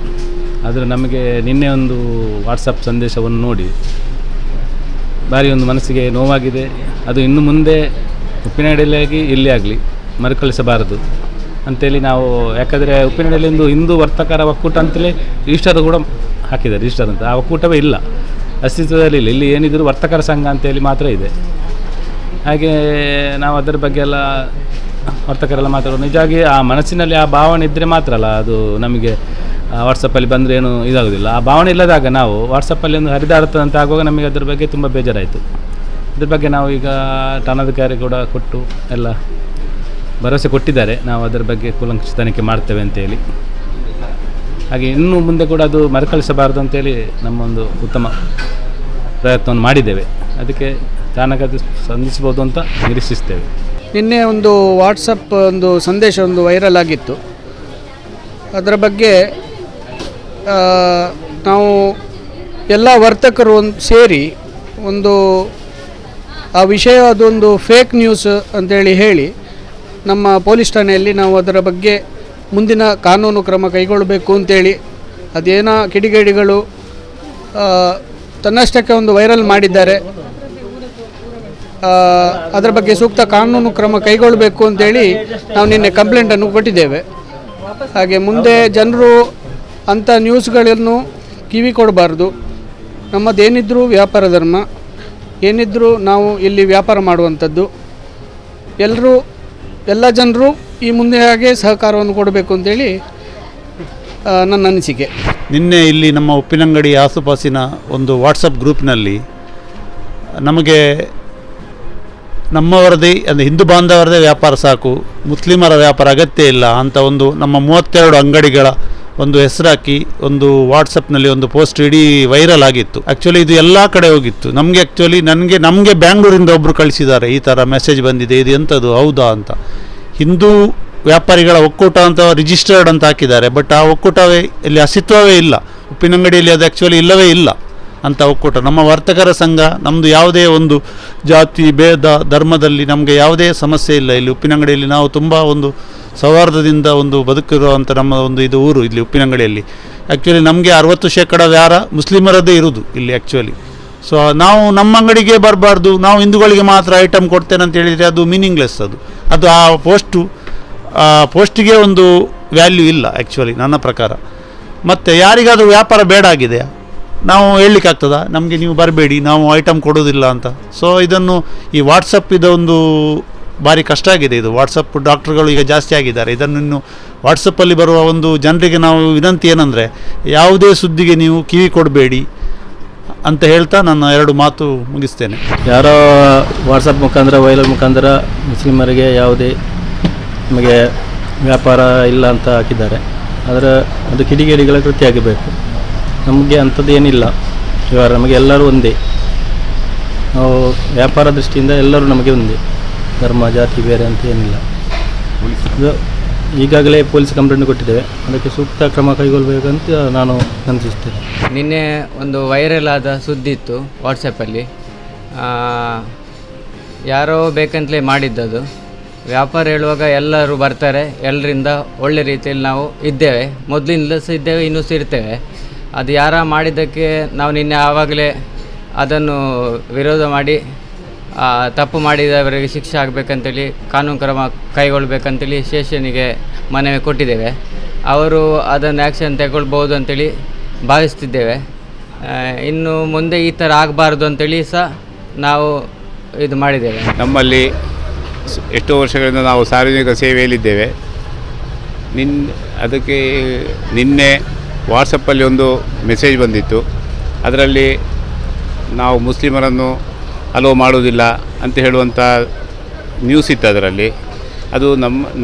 ಆದರೆ ನಮಗೆ ನಿನ್ನೆ ಒಂದು ವಾಟ್ಸಪ್ ಸಂದೇಶವನ್ನು ನೋಡಿ ಭಾರಿ ಒಂದು ಮನಸ್ಸಿಗೆ ನೋವಾಗಿದೆ. ಅದು ಇನ್ನು ಮುಂದೆ ಉಪ್ಪಿನಂಗಡಿಯಲ್ಲಿ ಇಲ್ಲಿ ಆಗಲಿ ಮರುಕಳಿಸಬಾರದು ಅಂತೇಳಿ ನಾವು, ಯಾಕಂದರೆ ಉಪ್ಪಿನಂಗಡಿಯಲ್ಲಿ ಒಂದು ಹಿಂದೂ ವರ್ತಕರ ಒಕ್ಕೂಟ ಅಂತಲೇ ರಿಜಿಸ್ಟರ್ ಕೂಡ ಹಾಕಿದ್ದಾರೆ. ರಿಜಿಸ್ಟರ್ ಅಂತ ಆ ಒಕ್ಕೂಟವೇ ಇಲ್ಲ, ಅಸ್ತಿತ್ವದಲ್ಲಿ ಇಲ್ಲ. ಇಲ್ಲಿ ಏನಿದ್ರು ವರ್ತಕರ ಸಂಘ ಅಂತೇಳಿ ಮಾತ್ರ ಇದೆ. ಹಾಗೆ ನಾವು ಅದರ ಬಗ್ಗೆ ಎಲ್ಲ ವರ್ತಕರೆಲ್ಲ ಮಾತಾಡೋದು ನಿಜವಾಗಿ ಆ ಮನಸ್ಸಿನಲ್ಲಿ ಆ ಭಾವನೆ ಇದ್ದರೆ ಮಾತ್ರ ಅಲ್ಲ ಅದು ನಮಗೆ ವಾಟ್ಸಪ್ಪಲ್ಲಿ ಬಂದರೆ ಏನು ಇದಾಗೋದಿಲ್ಲ. ಆ ಭಾವನೆ ಇಲ್ಲದಾಗ ನಾವು ವಾಟ್ಸಪ್ಪಲ್ಲಿ ಒಂದು ಹರಿದಾಡುತ್ತಂತ ಆಗುವಾಗ ನಮಗೆ ಅದರ ಬಗ್ಗೆ ತುಂಬ ಬೇಜಾರಾಯಿತು. ಅದ್ರ ಬಗ್ಗೆ ನಾವು ಈಗ ಠಾಣಾಧಿಕಾರಿ ಕೂಡ ಕೊಟ್ಟು ಎಲ್ಲ ಭರವಸೆ ಕೊಟ್ಟಿದ್ದಾರೆ, ನಾವು ಅದರ ಬಗ್ಗೆ ಕೂಲಂಕಷ ತನಿಖೆ ಮಾಡ್ತೇವೆ ಅಂತೇಳಿ. ಹಾಗೆ ಇನ್ನು ಮುಂದೆ ಕೂಡ ಅದು ಮರುಕಳಿಸಬಾರದು ಅಂತೇಳಿ ನಮ್ಮೊಂದು ಉತ್ತಮ ಪ್ರಯತ್ನವನ್ನು ಮಾಡಿದ್ದೇವೆ. ಅದಕ್ಕೆ ಠಾಣಾಧಿಕಾರಿ ಸ್ಪಂದಿಸ್ಬೋದು ಅಂತ ನಿರೀಕ್ಷಿಸ್ತೇವೆ. ನಿನ್ನೆ ಒಂದು ವಾಟ್ಸಪ್ ಒಂದು ಸಂದೇಶ ಒಂದು ವೈರಲ್ ಆಗಿತ್ತು. ಅದರ ಬಗ್ಗೆ ನಾವು ಎಲ್ಲ ವರ್ತಕರು ಸೇರಿ ಒಂದು ಆ ವಿಷಯ ಅದೊಂದು ಫೇಕ್ ನ್ಯೂಸ್ ಅಂತೇಳಿ ಹೇಳಿ ನಮ್ಮ ಪೊಲೀಸ್ ಠಾಣೆಯಲ್ಲಿ ನಾವು ಅದರ ಬಗ್ಗೆ ಮುಂದಿನ ಕಾನೂನು ಕ್ರಮ ಕೈಗೊಳ್ಳಬೇಕು ಅಂತೇಳಿ, ಅದೇನೋ ಕಿಡಿಗೇಡಿಗಳು ತನ್ನಷ್ಟಕ್ಕೆ ಒಂದು ವೈರಲ್ ಮಾಡಿದ್ದಾರೆ, ಅದರ ಬಗ್ಗೆ ಸೂಕ್ತ ಕಾನೂನು ಕ್ರಮ ಕೈಗೊಳ್ಳಬೇಕು ಅಂತೇಳಿ ನಾವು ನಿನ್ನೆ ಕಂಪ್ಲೇಂಟನ್ನು ಕೊಟ್ಟಿದ್ದೇವೆ. ಹಾಗೆ ಮುಂದೆ ಜನರು ಅಂಥ ನ್ಯೂಸ್ಗಳನ್ನು ಕಿವಿ ಕೊಡಬಾರ್ದು. ನಮ್ಮದೇನಿದ್ರೂ ವ್ಯಾಪಾರ ಧರ್ಮ, ಏನಿದ್ರೂ ನಾವು ಇಲ್ಲಿ ವ್ಯಾಪಾರ ಮಾಡುವಂಥದ್ದು. ಎಲ್ಲ ಜನರು ಈ ಮುಂದೆ ಹಾಗೆ ಸಹಕಾರವನ್ನು ಕೊಡಬೇಕು ಅಂತೇಳಿ ನನ್ನ ಅನಿಸಿಕೆ. ನಿನ್ನೆ ಇಲ್ಲಿ ನಮ್ಮ ಉಪ್ಪಿನಂಗಡಿ ಆಸುಪಾಸಿನ ಒಂದು ವಾಟ್ಸಪ್ ಗ್ರೂಪ್ನಲ್ಲಿ ನಮಗೆ ನಮ್ಮವರದೇ ಅಂದರೆ ಹಿಂದೂ ಬಾಂಧವರದೇ ವ್ಯಾಪಾರ ಸಾಕು, ಮುಸ್ಲಿಮರ ವ್ಯಾಪಾರ ಅಗತ್ಯ ಇಲ್ಲ ಅಂತ ಒಂದು ನಮ್ಮ 32 ಅಂಗಡಿಗಳ ಒಂದು ಹೆಸರಾಕಿ ಒಂದು ವಾಟ್ಸಪ್ನಲ್ಲಿ ಒಂದು ಪೋಸ್ಟ್ ಇಡೀ ವೈರಲ್ ಆಗಿತ್ತು. ಆ್ಯಕ್ಚುಲಿ ಇದು ಎಲ್ಲ ಕಡೆ ಹೋಗಿತ್ತು. ನಮಗೆ ಬ್ಯಾಂಗ್ಳೂರಿಂದ ಒಬ್ಬರು ಕಳಿಸಿದ್ದಾರೆ, ಈ ಥರ ಮೆಸೇಜ್ ಬಂದಿದೆ, ಇದು ಎಂಥದ್ದು ಹೌದಾ ಅಂತ. ಹಿಂದೂ ವ್ಯಾಪಾರಿಗಳ ಒಕ್ಕೂಟ ಅಂತ ರಿಜಿಸ್ಟರ್ಡ್ ಅಂತ ಹಾಕಿದ್ದಾರೆ, ಬಟ್ ಆ ಒಕ್ಕೂಟವೇ ಇಲ್ಲಿ ಅಸ್ತಿತ್ವವೇ ಇಲ್ಲ. ಉಪ್ಪಿನಂಗಡಿಯಲ್ಲಿ ಅದು ಆ್ಯಕ್ಚುಲಿ ಇಲ್ಲವೇ ಇಲ್ಲ ಅಂತ ಒಕ್ಕೂಟ. ನಮ್ಮ ವರ್ತಕರ ಸಂಘ, ನಮ್ಮದು ಯಾವುದೇ ಒಂದು ಜಾತಿ ಭೇದ ಧರ್ಮದಲ್ಲಿ ನಮಗೆ ಯಾವುದೇ ಸಮಸ್ಯೆ ಇಲ್ಲ. ಇಲ್ಲಿ ಉಪ್ಪಿನಂಗಡಿಯಲ್ಲಿ ನಾವು ತುಂಬ ಒಂದು ಸೌಹಾರ್ದದಿಂದ ಒಂದು ಬದುಕಿರುವಂಥ ನಮ್ಮ ಒಂದು ಇದು ಊರು ಇಲ್ಲಿ ಉಪ್ಪಿನಂಗಡಿಯಲ್ಲಿ. ಆ್ಯಕ್ಚುಲಿ ನಮಗೆ 60% ವ್ಯಾರ ಮುಸ್ಲಿಮರದ್ದೇ ಇರುವುದು ಇಲ್ಲಿ ಆ್ಯಕ್ಚುಲಿ. ಸೊ ನಾವು ನಮ್ಮ ಅಂಗಡಿಗೆ ಬರಬಾರ್ದು, ನಾವು ಹಿಂದೂಗಳಿಗೆ ಮಾತ್ರ ಐಟಮ್ ಕೊಡ್ತೇನೆ ಅಂತ ಹೇಳಿದರೆ ಅದು ಮೀನಿಂಗ್ಲೆಸ್. ಅದು ಆ ಪೋಸ್ಟಿಗೆ ಒಂದು ವ್ಯಾಲ್ಯೂ ಇಲ್ಲ ಆ್ಯಕ್ಚುಲಿ ನನ್ನ ಪ್ರಕಾರ. ಮತ್ತು ಯಾರಿಗಾದರೂ ವ್ಯಾಪಾರ ಬೇಡ ಆಗಿದೆಯಾ, ನಾವು ಹೇಳಲಿಕ್ಕಾಗ್ತದಾ ನಮಗೆ ನೀವು ಬರಬೇಡಿ ನಾವು ಐಟಮ್ ಕೊಡೋದಿಲ್ಲ ಅಂತ. ಸೊ ಇದನ್ನು ಈ ವಾಟ್ಸಪ್ ಇದೊಂದು ಭಾರಿ ಕಷ್ಟ ಆಗಿದೆ. ಇದು ವಾಟ್ಸಪ್ ಡಾಕ್ಟ್ರುಗಳು ಈಗ ಜಾಸ್ತಿ ಆಗಿದ್ದಾರೆ. ಇದನ್ನು ಇನ್ನು ವಾಟ್ಸಪ್ಪಲ್ಲಿ ಬರುವ ಒಂದು ಜನರಿಗೆ ನಾವು ವಿನಂತಿ ಏನಂದರೆ, ಯಾವುದೇ ಸುದ್ದಿಗೆ ನೀವು ಕಿವಿ ಕೊಡಬೇಡಿ ಅಂತ ಹೇಳ್ತಾ ನನ್ನ 2 ಮಾತು ಮುಗಿಸ್ತೇನೆ. ಯಾರೋ ವಾಟ್ಸಪ್ ಮುಖಾಂತರ ವೈರಲ್ ಮುಖಾಂತರ ಮುಸ್ಲಿಮರಿಗೆ ಯಾವುದೇ ನಮಗೆ ವ್ಯಾಪಾರ ಇಲ್ಲ ಅಂತ ಹಾಕಿದ್ದಾರೆ. ಆದರೆ ಅದು ಕಿಡಿಗೇಡಿಗಳ ಕೃತ್ಯ ಆಗಬೇಕು. ನಮಗೆ ಅಂಥದ್ದು ಏನಿಲ್ಲ. ಇವಾಗ ನಮಗೆ ಎಲ್ಲರೂ ಒಂದೇ, ನಾವು ವ್ಯಾಪಾರ ದೃಷ್ಟಿಯಿಂದ ಎಲ್ಲರೂ ನಮಗೆ ಒಂದೇ, ಧರ್ಮ ಜಾತಿ ಬೇರೆ ಅಂತ ಏನಿಲ್ಲ. ಅದು ಈಗಾಗಲೇ ಪೊಲೀಸ್ ಕಂಪ್ಲೇಂಟ್ ಕೊಟ್ಟಿದ್ದೇವೆ, ಅದಕ್ಕೆ ಸೂಕ್ತ ಕ್ರಮ ಕೈಗೊಳ್ಳಬೇಕಂತ ನಾನು ಅನಿಸುತ್ತೇನೆ. ನಿನ್ನೆ ಒಂದು ವೈರಲ್ ಆದ ಸುದ್ದಿ ಇತ್ತು ವಾಟ್ಸಪ್ಪಲ್ಲಿ, ಯಾರೋ ಬೇಕಂತಲೇ ಮಾಡಿದ್ದದು. ವ್ಯಾಪಾರ ಹೇಳುವಾಗ ಎಲ್ಲರೂ ಬರ್ತಾರೆ, ಎಲ್ಲರಿಂದ ಒಳ್ಳೆ ರೀತಿಯಲ್ಲಿ ನಾವು ಇದ್ದೇವೆ, ಮೊದಲಿಂದಲೂ ಸಹ ಇದ್ದೇವೆ, ಇನ್ನೂ ಸಹ ಇರ್ತೇವೆ. ಅದು ಯಾರ ಮಾಡಿದ್ದಕ್ಕೆ ನಾವು ನಿನ್ನೆ ಆವಾಗಲೇ ಅದನ್ನು ವಿರೋಧ ಮಾಡಿ ತಪ್ಪು ಮಾಡಿದವರಿಗೆ ಶಿಕ್ಷೆ ಆಗಬೇಕಂತೇಳಿ ಕಾನೂನು ಕ್ರಮ ಕೈಗೊಳ್ಳಬೇಕಂತೇಳಿ ಸ್ಟೇಷನಿಗೆ ಮನವಿ ಕೊಟ್ಟಿದ್ದೇವೆ. ಅವರು ಅದನ್ನು ಆ್ಯಕ್ಷನ್ ತಗೊಳ್ಬೋದು ಅಂತೇಳಿ ಭಾವಿಸ್ತಿದ್ದೇವೆ. ಇನ್ನು ಮುಂದೆ ಈ ಥರ ಆಗಬಾರ್ದು ಅಂತೇಳಿ ಸಹ ನಾವು ಇದು ಮಾಡಿದ್ದೇವೆ. ನಮ್ಮಲ್ಲಿ ಎಷ್ಟೋ ವರ್ಷಗಳಿಂದ ನಾವು ಸಾರ್ವಜನಿಕ ಸೇವೆಯಲ್ಲಿದ್ದೇವೆ. ಅದಕ್ಕೆ ನಿನ್ನೆ ವಾಟ್ಸಪ್ಪಲ್ಲಿ ಒಂದು ಮೆಸೇಜ್ ಬಂದಿತ್ತು. ಅದರಲ್ಲಿ ನಾವು ಮುಸ್ಲಿಮರನ್ನು ಅಲೋ ಮಾಡುವುದಿಲ್ಲ ಅಂತ ಹೇಳುವಂಥ ನ್ಯೂಸ್ ಇತ್ತು ಅದರಲ್ಲಿ. ಅದು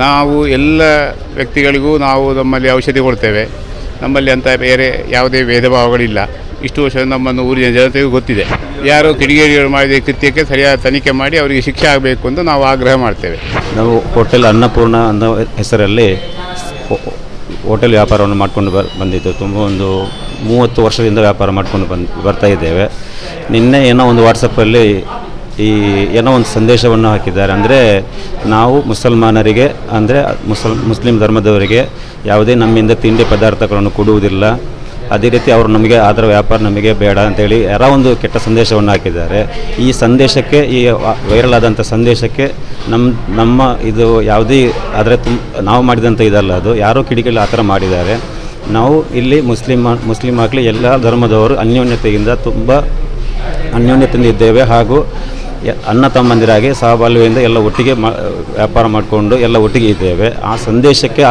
ನಾವು ಎಲ್ಲ ವ್ಯಕ್ತಿಗಳಿಗೂ ನಾವು ನಮ್ಮಲ್ಲಿ ಔಷಧಿ ಕೊಡ್ತೇವೆ. ನಮ್ಮಲ್ಲಿ ಅಂತ ಬೇರೆ ಯಾವುದೇ ಭೇದ ಭಾವಗಳಿಲ್ಲ. ಇಷ್ಟು ವರ್ಷ ನಮ್ಮನ್ನು ಊರಿನ ಜನತೆಗೂ ಗೊತ್ತಿದೆ. ಯಾರು ಕಿಡಿಗೇಡಿಗಳು ಮಾಡಿದ ಕೃತ್ಯಕ್ಕೆ ಸರಿಯಾದ ತನಿಖೆ ಮಾಡಿ ಅವರಿಗೆ ಶಿಕ್ಷೆ ಆಗಬೇಕು ಅಂತ ನಾವು ಆಗ್ರಹ ಮಾಡ್ತೇವೆ. ನಾವು ಹೋಟೆಲ್ ಅನ್ನಪೂರ್ಣ ಅನ್ನೋ ಹೆಸರಲ್ಲಿ ಹೋಟೆಲ್ ವ್ಯಾಪಾರವನ್ನು ಮಾಡಿಕೊಂಡು ಬಂದಿದ್ದು ತುಂಬ ಒಂದು 30 ವರ್ಷದಿಂದ ವ್ಯಾಪಾರ ಮಾಡಿಕೊಂಡು ಬರ್ತಾ ಇದ್ದೇವೆ. ನಿನ್ನೆ ಏನೋ ಒಂದು ವಾಟ್ಸಪ್ಪಲ್ಲಿ ಈ ಏನೋ ಒಂದು ಸಂದೇಶವನ್ನು ಹಾಕಿದ್ದಾರೆ. ಅಂದರೆ ನಾವು ಮುಸಲ್ಮಾನರಿಗೆ ಅಂದರೆ ಮುಸ್ಲಿಂ ಧರ್ಮದವರಿಗೆ ಯಾವುದೇ ನಮ್ಮಿಂದ ತಿಂಡಿ ಪದಾರ್ಥಗಳನ್ನು ಕೊಡುವುದಿಲ್ಲ, ಅದೇ ರೀತಿ ಅವರು ನಮಗೆ ಅದರ ವ್ಯಾಪಾರ ನಮಗೆ ಬೇಡ ಅಂತೇಳಿ ಯಾರೋ ಒಂದು ಕೆಟ್ಟ ಸಂದೇಶವನ್ನು ಹಾಕಿದ್ದಾರೆ. ಈ ಸಂದೇಶಕ್ಕೆ, ಈ ವೈರಲ್ ಆದಂಥ ಸಂದೇಶಕ್ಕೆ ನಮ್ಮ ಇದು ಯಾವುದೇ ಆದರೆ ನಾವು ಮಾಡಿದಂಥ ಇದಲ್ಲ, ಅದು ಯಾರೋ ಕಿಡಿಗಳು ಆ ಥರ ಮಾಡಿದ್ದಾರೆ. ನಾವು ಇಲ್ಲಿ ಮುಸ್ಲಿಂ ಆಗಲಿ ಎಲ್ಲ ಧರ್ಮದವರು ಅನ್ಯೋನ್ಯತೆಯಿಂದ ಇದ್ದೇವೆ. ಹಾಗೂ ಅಣ್ಣ ತಮ್ಮಂದಿರಾಗಿ ಸಹಬಾಳ್ವೆಯಿಂದ ಎಲ್ಲ ಒಟ್ಟಿಗೆ ವ್ಯಾಪಾರ ಮಾಡಿಕೊಂಡು ಎಲ್ಲ ಒಟ್ಟಿಗೆ ಇದ್ದೇವೆ. ಆ ಸಂದೇಶಕ್ಕೆ,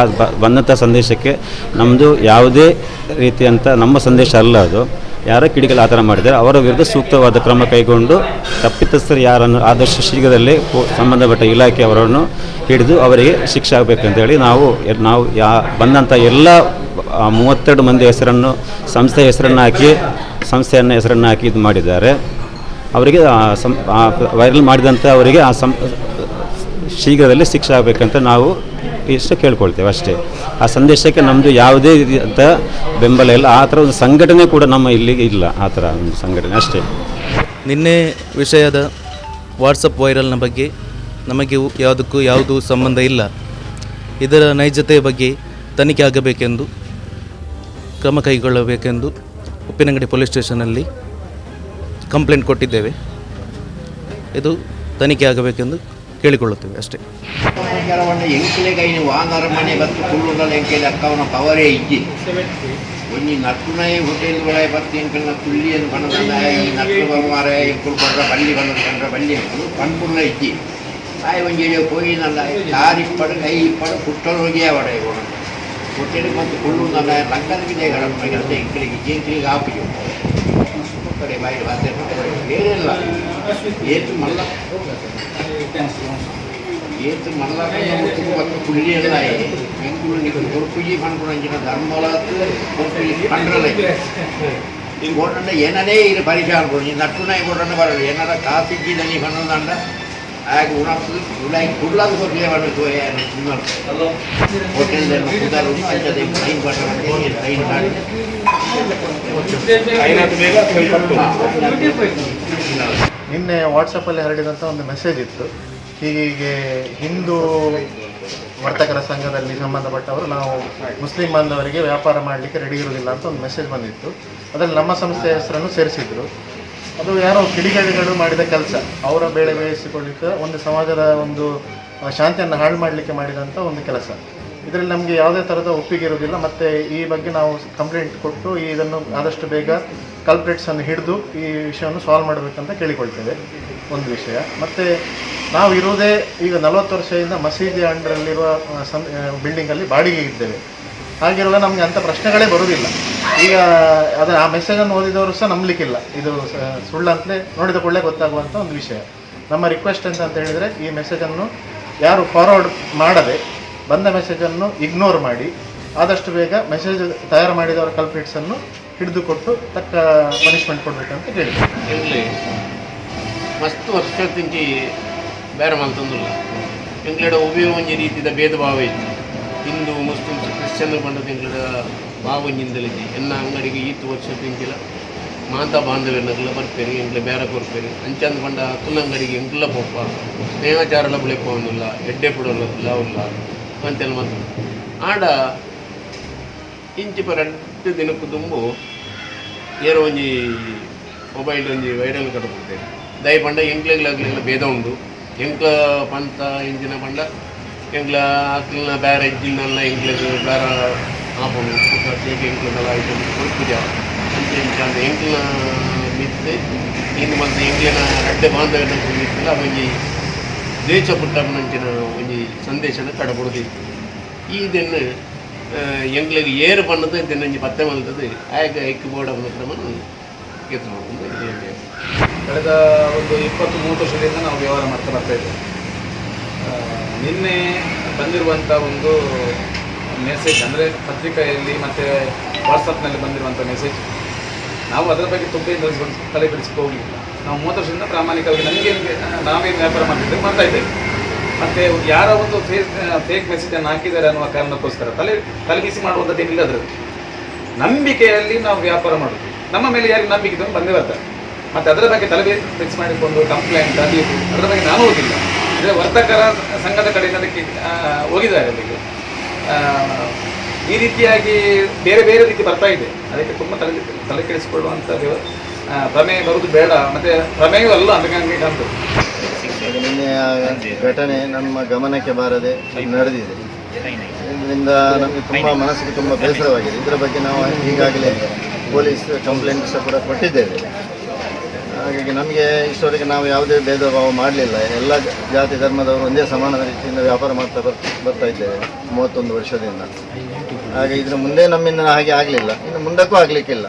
ಬಂದಂಥ ಸಂದೇಶಕ್ಕೆ ನಮ್ಮದು ಯಾವುದೇ ರೀತಿಯಂಥ ನಮ್ಮ ಸಂದೇಶ ಅಲ್ಲ, ಅದು ಯಾರೋ ಕಿಡಿಗಳು ಆ ಥರ ಮಾಡಿದ್ದಾರೆ. ಅವರ ವಿರುದ್ಧ ಸೂಕ್ತವಾದ ಕ್ರಮ ಕೈಗೊಂಡು ತಪ್ಪಿತಸ್ಥರು ಯಾರನ್ನು ಆದಷ್ಟು ಶೀಘ್ರದಲ್ಲೇ ಸಂಬಂಧಪಟ್ಟ ಇಲಾಖೆ ಅವರನ್ನು ಹಿಡಿದು ಅವರಿಗೆ ಶಿಕ್ಷೆ ಆಗಬೇಕಂತೇಳಿ ನಾವು ಬಂದಂಥ ಎಲ್ಲ 32 ಮಂದಿ ಹೆಸರನ್ನು ಸಂಸ್ಥೆಯನ್ನು ಹೆಸರನ್ನು ಹಾಕಿ ಇದು ಮಾಡಿದ್ದಾರೆ. ಅವರಿಗೆ ವೈರಲ್ ಮಾಡಿದಂಥ ಅವರಿಗೆ ಶೀಘ್ರದಲ್ಲಿ ಶಿಕ್ಷೆ ಆಗಬೇಕಂತ ನಾವು ಇಷ್ಟು ಕೇಳ್ಕೊಳ್ತೇವೆ ಅಷ್ಟೇ. ಆ ಸಂದೇಶಕ್ಕೆ ನಮ್ಮದು ಯಾವುದೇ ರೀತಿಯಂಥ ಬೆಂಬಲ ಇಲ್ಲ. ಆ ಥರ ಒಂದು ಸಂಘಟನೆ ಕೂಡ ನಮ್ಮ ಇಲ್ಲಿಗೆ ಇಲ್ಲ, ಆ ಥರ ಒಂದು ಸಂಘಟನೆ ಅಷ್ಟೇ. ನಿನ್ನೆ ವಿಷಯದ ವಾಟ್ಸಪ್ ವೈರಲ್ನ ಬಗ್ಗೆ ನಮಗೆ ಯಾವುದೂ ಸಂಬಂಧ ಇಲ್ಲ. ಇದರ ನೈಜತೆಯ ಬಗ್ಗೆ ತನಿಖೆ ಆಗಬೇಕೆಂದು, ಕ್ರಮ ಕೈಗೊಳ್ಳಬೇಕೆಂದು ಉಪ್ಪಿನಂಗಡಿ ಪೊಲೀಸ್ ಸ್ಟೇಷನಲ್ಲಿ ಕಂಪ್ಲೇಂಟ್ ಕೊಟ್ಟಿದ್ದೇವೆ. ಇದು ತನಿಖೆ ಆಗಬೇಕೆಂದು ಕೇಳಿಕೊಳ್ಳುತ್ತೇವೆ ಅಷ್ಟೇ. ಎಂಕ್ಲೆಗೈನ ವಾನರ ಮನೆ ಬತ್ತು ಕುಳ್ಳುಗಳ ಎಂಕೆಲೆ ಅಕ್ಕವನ ಪವರೇ ಇಜ್ಜಿ ಒಂಜಿ ನಕ್ಕುನಾಯಿ ಹೋಟೆಲ್ಗಳೇ ಬತ್ತು ಎಂಕಲ್ನ ಕುಳ್ಳಿಯನ್ನು ಬಣ್ಣದ ಈ ನಕ್ಕು ಬರುವಾರ ಎಂಕುಲು ಕೊಡ್ರ ಬಳ್ಳಿ ಬಣ್ಣದ ಕಂಡ್ರ ಬಳ್ಳಿ ಎಂಕಲು ಪಣ್ಪುಲ್ಲ ಇಜ್ಜಿ ಆಯ್ ಒಂಜಿ ಹೋಗಿ ನನ್ನ ಕಾರಿಪ್ಪಡು ಕೈ ಇಪ್ಪಡು ಕುಟ್ಟಲು ಹೋಗಿ ಅವಡೆ ಹೋಟೆಲ್ ಮತ್ತು ಕುಳ್ಳುಂದ ಲಕ್ಕದ ಬಿದೆ ಗಡಪೆ ಎಂಕಲಿಗೆ ಜೇಂಕಲಿಗೆ ಹಾಪಿಜು ಕಡೆ ಬಾಯಿ ಬಾತೆ ಏನಿಲ್ಲ ಏತು ಮಲ್ಲ ಏತು ಮಲ್ಲ ಮತ್ತು ಕುಳ್ಳಿ ಎಲ್ಲ ಎಂಕುಲು ನೀವು ಕೊರ್ಪುಜಿ ಪಣ್ಪುಣಂಚಿನ ಧರ್ಮಲ ಕೊರ್ಪುಜಿ ಪಂಡ್ರಲ್ಲ ಈಗ ಕೊಟ್ಟಂಡ ಏನನೇ ಇದು ಪರಿಚಯ ಕೊಡಿ ನಟ್ಟುನಾಯಿ ಕೊಟ್ಟಂಡ ಬರಲ್ಲ ಏನಾರ ಕಾಸಿದ್ದಿದ್ದಲ್ಲಿ ಬಣ್ಣದಂಡ ಹಾಗೆ ಉಣಪ್ಪು ಉಳಾಯಿ ಕುಡ್ಲಾದ ಕೊಟ್ಟಿಗೆ ಬರೋದು ಹೋಟೆಲ್ ಕುದಾರು ಅಂಚದೆ ಟೈಮ್ ಟೈಮ್ ಮಾಡಿ ನಿನ್ನೆ ವಾಟ್ಸಪ್ಪಲ್ಲಿ ಹರಡಿದಂಥ ಒಂದು ಮೆಸೇಜ್ ಇತ್ತು. ಹೀಗೆ ಹಿಂದೂ ವರ್ತಕರ ಸಂಘದಲ್ಲಿ ಸಂಬಂಧಪಟ್ಟವರು ನಾವು ಮುಸ್ಲಿಂ ಬಾಂಧವರಿಗೆ ವ್ಯಾಪಾರ ಮಾಡಲಿಕ್ಕೆ ರೆಡಿ ಇರುವುದಿಲ್ಲ ಅಂತ ಒಂದು ಮೆಸೇಜ್ ಬಂದಿತ್ತು. ಅದರಲ್ಲಿ ನಮ್ಮ ಸಂಸ್ಥೆಯ ಹೆಸರನ್ನು ಸೇರಿಸಿದ್ರು. ಅದು ಯಾರೋ ಕಿಡಿಗೇಡಿಗಳು ಮಾಡಿದ ಕೆಲಸ, ಅವರ ಬೇಳೆ ಬೇಯಿಸಿಕೊಳ್ಳಿಕ್ಕೆ ಒಂದು ಸಮಾಜದ ಒಂದು ಶಾಂತಿಯನ್ನು ಹಾಳು ಮಾಡಲಿಕ್ಕೆ ಮಾಡಿದಂಥ ಒಂದು ಕೆಲಸ. ಇದರಲ್ಲಿ ನಮಗೆ ಯಾವುದೇ ಥರದ ಒಪ್ಪಿಗೆ ಇರುವುದಿಲ್ಲ. ಮತ್ತು ಈ ಬಗ್ಗೆ ನಾವು ಕಂಪ್ಲೇಂಟ್ ಕೊಟ್ಟು ಇದನ್ನು ಆದಷ್ಟು ಬೇಗ ಕಲ್ಪ್ರೇಟ್ಸನ್ನು ಹಿಡಿದು ಈ ವಿಷಯವನ್ನು ಸಾಲ್ವ್ ಮಾಡಬೇಕಂತ ಕೇಳಿಕೊಳ್ತೇವೆ. ಒಂದು ವಿಷಯ. ಮತ್ತು ನಾವು ಇರುವುದೇ ಈಗ 40 ವರ್ಷದಿಂದ ಮಸೀದಿ ಅಂಡರಲ್ಲಿರುವ ಬಿಲ್ಡಿಂಗಲ್ಲಿ ಬಾಡಿಗೆ ಇದ್ದೇವೆ. ಹಾಗಿರುವಾಗ ನಮಗೆ ಅಂಥ ಪ್ರಶ್ನೆಗಳೇ ಬರುವುದಿಲ್ಲ. ಈಗ ಆ ಮೆಸೇಜನ್ನು ಓದಿದವರು ಸಹ ನಂಬಲಿಕ್ಕಿಲ್ಲ, ಇದು ಸುಳ್ಳಂತಲೇ ನೋಡಿದ ಕೂಡಲೇ ಗೊತ್ತಾಗುವಂಥ ಒಂದು ವಿಷಯ. ನಮ್ಮ ರಿಕ್ವೆಸ್ಟ್ ಅಂತ ಹೇಳಿದರೆ ಈ ಮೆಸೇಜನ್ನು ಯಾರು ಫಾರ್ವರ್ಡ್ ಮಾಡದೆ ಬಂದ ಮೆಸೇಜನ್ನು ಇಗ್ನೋರ್ ಮಾಡಿ ಆದಷ್ಟು ಬೇಗ ಮೆಸೇಜ್ ತಯಾರು ಮಾಡಿದವರ ಕಲ್ಪ್ರಿಟ್ಸನ್ನು ಹಿಡಿದುಕೊಟ್ಟು ತಕ್ಕ ಪನಿಷ್ಮೆಂಟ್ ಕೊಡಬೇಕಂತ ಕೇಳಿದ್ವಿ. ಮಸ್ತ್ ವರ್ಷದಿಂಚಿ ಬೇರೆ ಮಲ್ತಂದಿಲ್ಲ ಎಂಗ್ಲಡ ಉಭಯ ಒಂಜಿ ರೀತಿಯ ಭೇದ ಭಾವ ಇತ್ತು. ಹಿಂದೂ ಮುಸ್ಲಿಮ್ಸ್ ಕ್ರಿಶ್ಚಿಯನ್ ಬಂದದ್ದು ಎಂಗ್ಲಡ ಭಾವಂಜಿಂದಲಿದ್ದಿ ಎನ್ನ ಅಂಗಡಿಗೆ ಈತು ವರ್ಷದಿಂಚಿಲ್ಲ ಮಾತಾ ಬಾಂಧವ್ಯನೆಲ್ಲ ಬರ್ಪೇರಿ ಎಂಗ್ಲೆ ಬೇರೆ ಕೊರ್ಪೇರಿ ಅಂಚಂದು ಬಂಡ ತುಲ್ಲಂಗಡಿಗೆ ಎಂಗ್ಲ ಪೋಪ ಸ್ನೇಹಾಚಾರಲ ಬುಳೆಪೋನಿಲ್ಲ ಎಡ್ಡೆ ಪುಡಲ್ಲ ಇಲ್ಲ ಅಂತೆಲ್ಲ ಮಾತು ಆಡ ಇಂಚಿ ಪರ 2 ದಿನಕ್ಕೂ ತುಂಬು ಏನೋ ಒಂಜಿ ಮೊಬೈಲ್ ಒಂಜಿ ವೈರಲ್ ಕಟ್ಬಿಡ್ತೇವೆ ದಯ ಪಂಡ ಎಂಗ್ಲೆಗ್ಲಾಗ್ಲೆಲ್ಲ ಭೇದ ಉಂಡು ಎಂಕ್ಲ ಪಂತ ಇಂಚಿನ ಪಂಡ ಎಂಗ್ಲ ಅಕ್ಲಿನ ಬೇರೆ ಇಜ್ಜಿನೆಲ್ಲ ಎಂಗ್ಲೆಗ್ ಬೇರೆ ಆಪಣು ಎಂಕ್ಲನೆಲ್ಲ ಆಯ್ತು ಕೊಡ್ತಿದ್ದ ಅಂಚೆ ಇಂಚಂದ ಎಂಕ್ಲಿನ ಮಿತ್ತೆ ಇನ್ನು ಬಂದು ಎಂಕ್ಲಿನ ಅಡ್ಡೆ ಬಾಂಧವ್ಯನ ಮಿತ್ತಿಲ್ಲ ಒಂಜಿ ದೇಶ ಪುಟ್ಟಪ್ಪನಂಚಿನ ಒಂಜಿ ಸಂದೇಶನ ಕಡಬುಡ್ದಿತ್ತು. ಇದನ್ನು ಎಂಗ್ಲಿಗೆ ಏರು ಪಣ್ಣದು ಇದನ್ನು ಒಂಜಿ ಪತ್ತೆ ಮಲ್ತದ್ದು ಆಗ ಐಕ್ಯ ಬೋರ್ಡ್ ಅವನ ಕ್ರಮನ ಕೆತ್ತ ಮಾಡ್ಕೊಂಡು ಕಳೆದ ಒಂದು 20-30 ವರ್ಷದಿಂದ ನಾವು ವ್ಯವಹಾರ ಮಾಡ್ತಾ ಬರ್ತಾ ಇದ್ದೇವೆ. ನಿನ್ನೆ ಬಂದಿರುವಂಥ ಒಂದು ಮೆಸೇಜ್ ಅಂದರೆ ಪತ್ರಿಕೆಯಲ್ಲಿ ಮತ್ತು ವಾಟ್ಸಪ್ನಲ್ಲಿ ಬಂದಿರುವಂಥ ಮೆಸೇಜ್ ನಾವು ಅದರ ಬಗ್ಗೆ ತುಂಬ ತಲೆ ಬಿಡಿಸ್ಕೊ ಹೋಗಲಿಲ್ಲ. ನಾವು 30 ವರ್ಷದಿಂದ ಪ್ರಾಮಾಣಿಕವಾಗಿ ನಾವೇನು ವ್ಯಾಪಾರ ಮಾಡ್ತಾ ಇದ್ದೇವೆ. ಮತ್ತು ಯಾರ ಒಂದು ಫೇಕ್ ಮೆಸೇಜನ್ನು ಹಾಕಿದ್ದಾರೆ ಅನ್ನುವ ಕಾರಣಕ್ಕೋಸ್ಕರ ತಲೆಬಿಸಿ ಮಾಡುವಂಥದ್ದೇನಿಲ್ಲ. ಅದರಲ್ಲಿ ನಂಬಿಕೆಯಲ್ಲಿ ನಾವು ವ್ಯಾಪಾರ ಮಾಡೋದು. ನಮ್ಮ ಮೇಲೆ ಯಾರಿಗೆ ನಂಬಿಕೆ ಬಂದೇ ಬರ್ತಾರೆ. ಮತ್ತು ಅದರ ಬಗ್ಗೆ ತಲೆ ಫಿಕ್ಸ್ ಮಾಡಿಕೊಂಡು ಕಂಪ್ಲೇಂಟ್ ಅದು ಇದು ಅದರ ಬಗ್ಗೆ ನಾನು ಹೋಗಿಲ್ಲ. ಅಂದರೆ ವರ್ತಕರ ಸಂಘದ ಕಡೆಯಿಂದ ಅದಕ್ಕೆ ಹೋಗಿದ್ದಾರೆ ಅಲ್ಲಿಗೆ. ಈ ರೀತಿಯಾಗಿ ಬೇರೆ ಬೇರೆ ರೀತಿ ಬರ್ತಾ ಇದೆ. ಅದಕ್ಕೆ ತುಂಬ ತಲೆ ಕೆಡಿಸಿಕೊಳ್ಳುವಂಥ ಪ್ರಮೇಯ ಬರುವುದು ಬೇಡ, ಮತ್ತು ಪ್ರಮೇಯವೂ ಅಲ್ಲ ಅದಕ್ಕೆ ಕಾಣ್ತದೆ. ನಿನ್ನೆ ಘಟನೆ ನಮ್ಮ ಗಮನಕ್ಕೆ ಬಾರದೆ ನಡೆದಿದೆ. ಇದರಿಂದ ನಮಗೆ ತುಂಬ ಮನಸ್ಸಿಗೆ ತುಂಬ ಬೇಸರವಾಗಿದೆ. ಇದರ ಬಗ್ಗೆ ನಾವು ಈಗಾಗಲೇ ಪೊಲೀಸ್ ಕಂಪ್ಲೇಂಟ್ ಸಹ ಕೂಡ ಕೊಟ್ಟಿದ್ದೇವೆ. ಹಾಗಾಗಿ ನಮಗೆ ಇಷ್ಟವರೆಗೆ ನಾವು ಯಾವುದೇ ಭೇದ ಭಾವ ಮಾಡಲಿಲ್ಲ. ಎಲ್ಲ ಜಾತಿ ಧರ್ಮದವರು ಒಂದೇ ಸಮಾನ ರೀತಿಯಿಂದ ವ್ಯಾಪಾರ ಮಾಡ್ತಾ ಬರ್ತಾ ಇದ್ದೇವೆ 31 ವರ್ಷದಿಂದ. ಹಾಗೆ ಇದರ ಮುಂದೆ ನಮ್ಮಿಂದ ಹಾಗೆ ಆಗಲಿಲ್ಲ, ಇನ್ನು ಮುಂದಕ್ಕೂ ಆಗಲಿಕ್ಕಿಲ್ಲ.